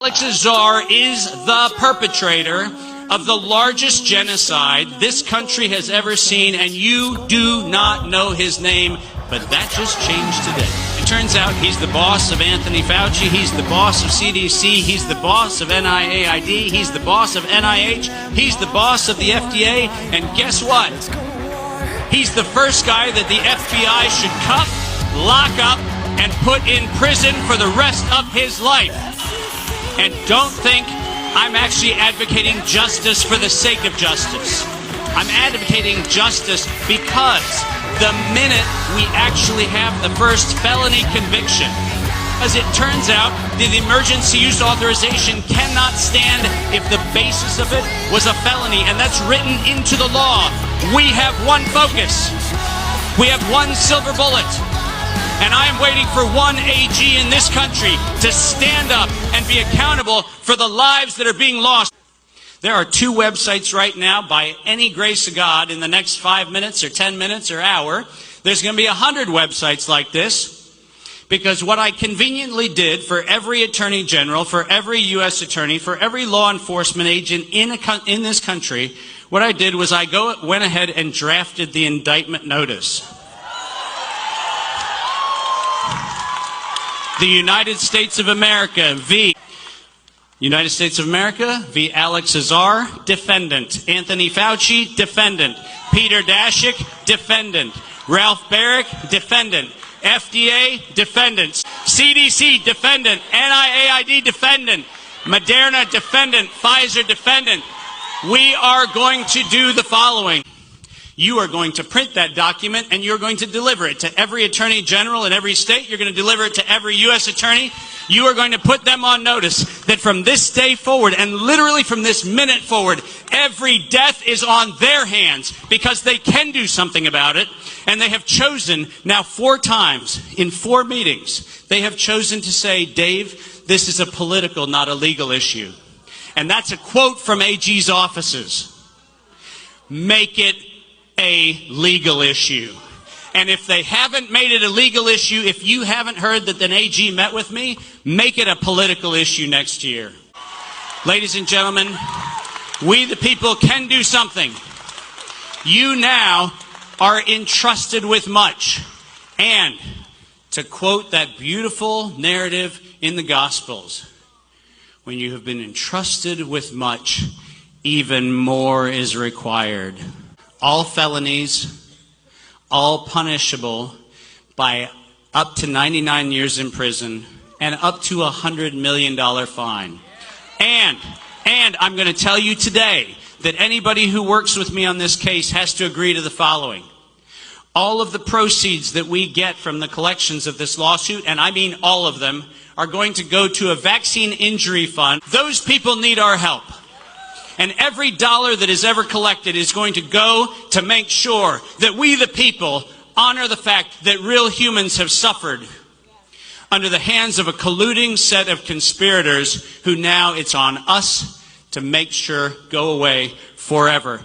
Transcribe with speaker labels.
Speaker 1: Alex Azar is the perpetrator of the largest genocide this country has ever seen, and you do not know his name, but that just changed today. It turns out he's the boss of Anthony Fauci, he's the boss of CDC, he's the boss of NIAID, he's the boss of NIH, he's the boss of the FDA, and guess what? He's the first guy that the FBI should cuff, lock up, and put in prison for the rest of his life. And don't think I'm actually advocating justice for the sake of justice. I'm advocating justice because the minute we actually have the first felony conviction, as it turns out, the emergency use authorization cannot stand if the basis of it was a felony, and that's written into the law. We have one focus. We have one silver bullet. And I am waiting for one AG in this country to stand up and be accountable for the lives that are being lost. There are 2 websites right now, by any grace of God, in the next 5 minutes or 10 minutes or hour, there's going to be 100 websites like this, because what I conveniently did for every attorney general, for every U.S. attorney, for every law enforcement agent in this country, what I did was I went ahead and drafted the indictment notice. The United States of America v. United States of America v. Alex Azar, defendant. Anthony Fauci, defendant. Peter Daszak, defendant. Ralph Barrick, defendant. FDA, defendant. CDC, defendant. NIAID, defendant. Moderna, defendant. Pfizer, defendant. We are going to do the following. You are going to print that document and you're going to deliver it to every attorney general in every state. You're going to deliver it to every U.S. attorney. You are going to put them on notice that from this day forward, and literally from this minute forward, every death is on their hands because they can do something about it. And they have chosen now 4 times in 4 meetings, they have chosen to say, Dave, this is a political, not a legal issue. And that's a quote from AG's offices. Make it a legal issue. And if they haven't made it a legal issue, if you haven't heard that an AG met with me, make it a political issue next year. Ladies and gentlemen, we the people can do something. You now are entrusted with much. And to quote that beautiful narrative in the Gospels, when you have been entrusted with much, even more is required. All felonies, all punishable by up to 99 years in prison and up to $100 million fine. And I'm going to tell you today that anybody who works with me on this case has to agree to the following. All of the proceeds that we get from the collections of this lawsuit, and I mean all of them, are going to go to a vaccine injury fund. Those people need our help. And every dollar that is ever collected is going to go to make sure that we the people honor the fact that real humans have suffered under the hands of a colluding set of conspirators who now it's on us to make sure go away forever.